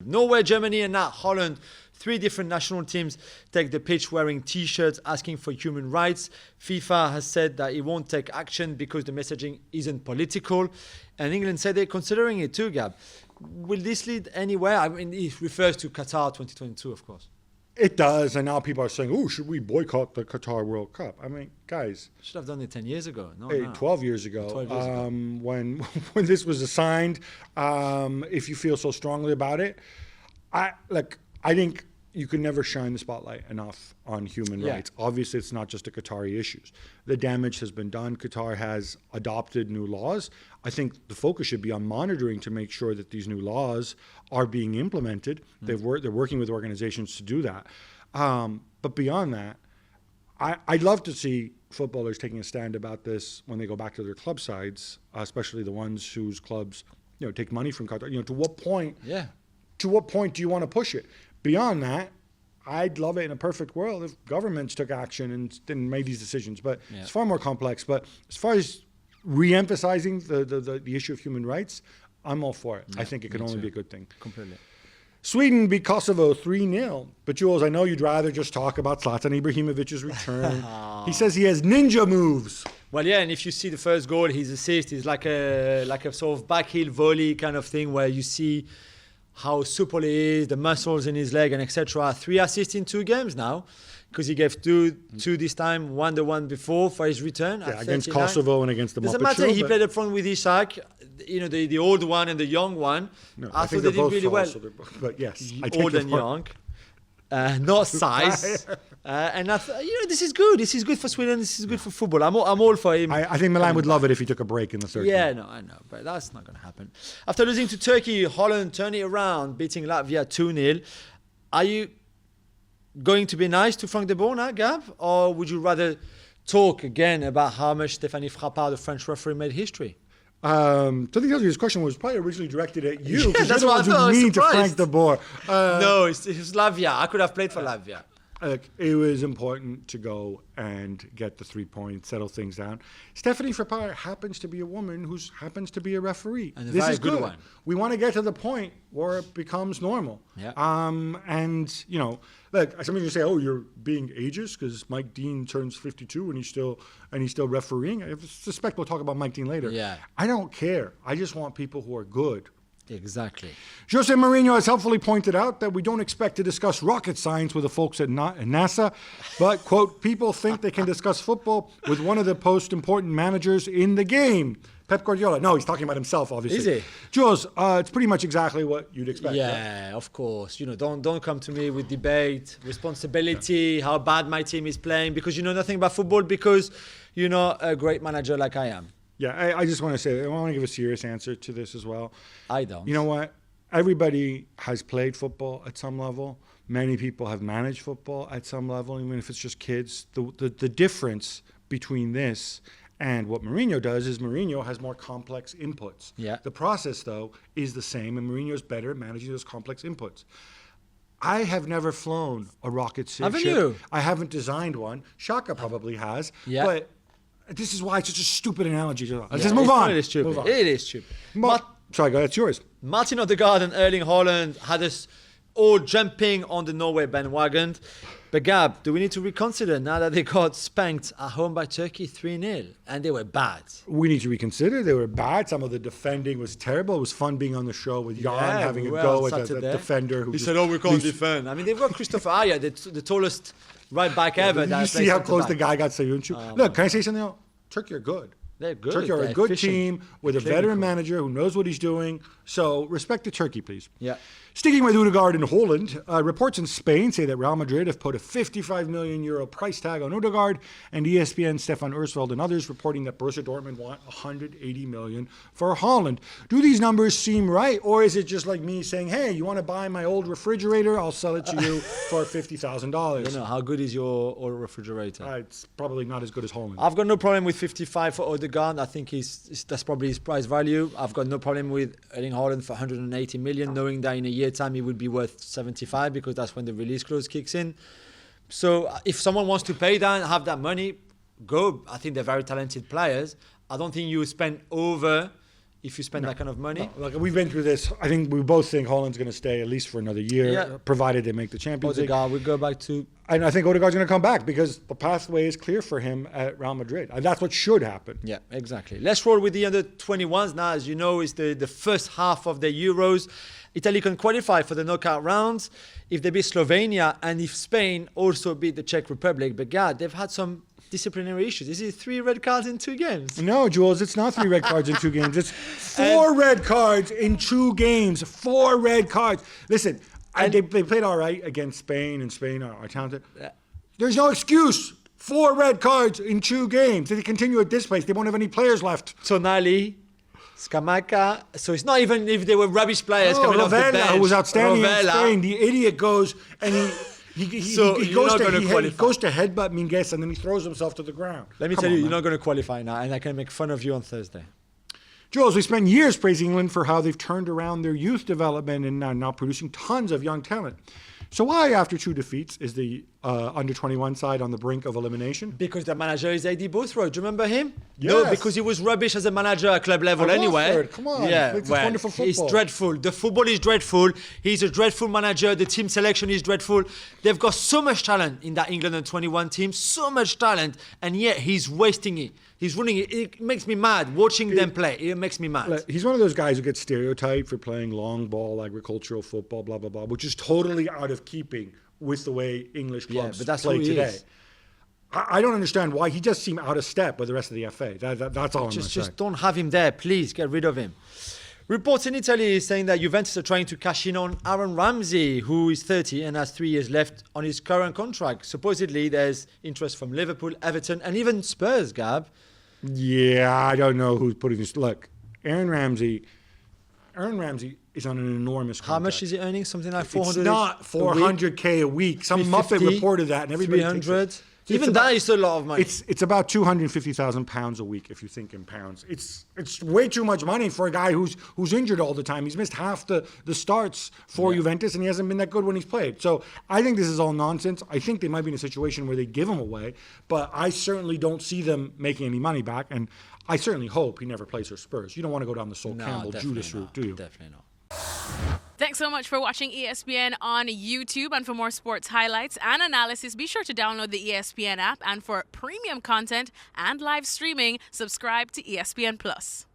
Norway, Germany, and now Holland. 3 different national teams take the pitch wearing T-shirts asking for human rights. FIFA has said that it won't take action because the messaging isn't political. And England said they're considering it too, Gab. Will this lead anywhere? I mean, it refers to Qatar 2022, of course. It does, and now people are saying, "Oh, should we boycott the Qatar World Cup?" I mean, guys, should have done it 10 years ago. No, 12 years ago. 12 years ago. When this was assigned, if you feel so strongly about it, I think you can never shine the spotlight enough on human rights. Obviously, it's not just the Qatari issues. The damage has been done. Qatar has adopted new laws. I think the focus should be on monitoring to make sure that these new laws are being implemented. They're working with organizations to do that. But beyond that, I'd love to see footballers taking a stand about this when they go back to their club sides, especially the ones whose clubs, take money from Qatar. To what point? Yeah. To what point do you want to push it? Beyond that, I'd love it in a perfect world if governments took action and made these decisions. But it's far more complex. But as far as re-emphasizing the issue of human rights, I'm all for it. I think it can only be a good thing. Completely. Sweden beat Kosovo 3-0. But Jules, I know you'd rather just talk about Zlatan Ibrahimovic's return. He says he has ninja moves. Well, yeah, and if you see the first goal, his assist is like a sort of backheel volley kind of thing where you see how supple he is, the muscles in his leg, and etc. 3 assists in 2 games now, because he gave two this time, one the one before for his return. Yeah, against Kosovo and against the Doesn't matter. He played up front with Ishak, the old one and the young one. No, I thought they did really well. But yes, Old and young, not size. And this is good. This is good for Sweden. This is good for football. I'm all for him. I think Milan would love it if he took a break in the third. Yeah, no, I know, but that's not going to happen. After losing to Turkey, Holland turned it around, beating Latvia 2-0. Are you going to be nice to Frank de Boer now, Gab, or would you rather talk again about how much Stéphanie Frappart, the French referee, made history? So the answer to this question was probably originally directed at you. Yeah, that's what I thought. Mean to Frank de Boer. No, it was Latvia. I could have played for Latvia. It was important to go and get the 3 points, settle things down. Stéphanie Frappart happens to be a woman who happens to be a referee. And this is good one. We want to get to the point where it becomes normal. Yeah. Look, some of you say, "Oh, you're being ageist because Mike Dean turns 52 and he's still refereeing." I suspect we'll talk about Mike Dean later. Yeah. I don't care. I just want people who are good. Exactly. Jose Mourinho has helpfully pointed out that we don't expect to discuss rocket science with the folks at NASA, but, quote, people think they can discuss football with one of the most important managers in the game, Pep Guardiola. No, he's talking about himself, obviously. Is he? Jules, it's pretty much exactly what you'd expect. Yeah, of course. Don't come to me with debate, responsibility, how bad my team is playing, because you know nothing about football, because you're not a great manager like I am. Yeah, I just want to say, I want to give a serious answer to this as well. I don't. You know what? Everybody has played football at some level. Many people have managed football at some level, even if it's just kids. The difference between this and what Mourinho does is Mourinho has more complex inputs. Yeah. The process, though, is the same, and Mourinho's better at managing those complex inputs. I have never flown a rocket ship. Haven't you? I haven't designed one. Shaka probably has. Yeah. But this is why it's such a stupid analogy. Let's just move on. It is stupid. Move on. It is stupid. Sorry, go. That's yours. Martin Odegaard and Erling Haaland had us all jumping on the Norway bandwagon. But Gab, do we need to reconsider now that they got spanked at home by Turkey 3-0 and they were bad? We need to reconsider. They were bad. Some of the defending was terrible. It was fun being on the show with Jan having a go at the defender. He said, we can't defend. I mean, they've got Christopher Ayer, the tallest right back ever. Did you see how close the guy got Sayuncu? Look, can I say something else? Turkey are good. They're good. Turkey are a good team with a veteran manager who knows what he's doing. So respect to Turkey, please. Yeah. Sticking with Odegaard in Holland, reports in Spain say that Real Madrid have put a €55 million price tag on Odegaard, and ESPN, Stefan Ursveld, and others reporting that Borussia Dortmund want $180 million for Haaland. Do these numbers seem right, or is it just like me saying, "Hey, you want to buy my old refrigerator? I'll sell it to you for $50,000." You know, how good is your old refrigerator? It's probably not as good as Haaland. I've got no problem with 55 for Odegaard. I think that's probably his price value. I've got no problem with Erling Haaland for 180 million, knowing that in a year time he would be worth 75 because that's when the release clause kicks in. So if someone wants to pay that and have that money, go. I think they're very talented players. I don't think you spend over if you spend that kind of money. No, like we've been through this. I think we both think Holland's going to stay at least for another year, provided they make the Champions League. Odegaard will go back to... And I think Odegaard's going to come back because the pathway is clear for him at Real Madrid. And that's what should happen. Yeah, exactly. Let's roll with the under-21s now. As you know, it's the first half of the Euros. Italy can qualify for the knockout rounds if they beat Slovenia and if Spain also beat the Czech Republic. But God, they've had some disciplinary issues. Is it 3 red cards in 2 games? No, Jules, it's not 3 red cards in 2 games. It's 4 red cards in 2 games. 4 red cards. Listen, they played all right against Spain, and Spain are talented. There's no excuse. 4 red cards in 2 games. If they continue at this pace, they won't have any players left. Tonali, Scamacca. So it's not even if they were rubbish players coming off the bench. Who was outstanding in Spain. The idiot goes and he goes to headbutt Minguez and then he throws himself to the ground. Let me tell you, you're not going to qualify now, and I can make fun of you on Thursday. Jules, we spent years praising England for how they've turned around their youth development and now producing tons of young talent. So why, after 2 defeats, is the under-21 side on the brink of elimination? Because the manager is Aidy Boothroyd. Do you remember him? Yes. No, because he was rubbish as a manager at club level anyway. Come on. Yeah, It's wonderful football. He's dreadful. The football is dreadful. He's a dreadful manager. The team selection is dreadful. They've got so much talent in that England under-21 team, so much talent, and yet he's wasting it. He's running it. It makes me mad watching them play. It makes me mad. He's one of those guys who gets stereotyped for playing long ball, agricultural football, blah, blah, blah, which is totally out of keeping with the way English clubs play today. I don't understand why he just seems out of step with the rest of the FA. That's all I'm going to say. Just don't have him there. Please get rid of him. Reports in Italy is saying that Juventus are trying to cash in on Aaron Ramsey, who is 30 and has 3 years left on his current contract. Supposedly, there's interest from Liverpool, Everton, and even Spurs, Gab. Yeah, I don't know who's putting this. Look, Aaron Ramsey is on an enormous contract. How much is he earning? Something like 400? It's not 400K a week. Some Muppet reported that, and everybody 300. Even Even that is a lot of money. It's about £250,000 a week if you think in pounds. It's way too much money for a guy who's injured all the time. He's missed half the starts for Juventus, and he hasn't been that good when he's played. So I think this is all nonsense. I think they might be in a situation where they give him away, but I certainly don't see them making any money back. And I certainly hope he never plays for Spurs. You don't want to go down the Sol Campbell Judas route, do you? Definitely not. Thanks so much for watching ESPN on YouTube. And for more sports highlights and analysis, be sure to download the ESPN app. And for premium content and live streaming, subscribe to ESPN Plus.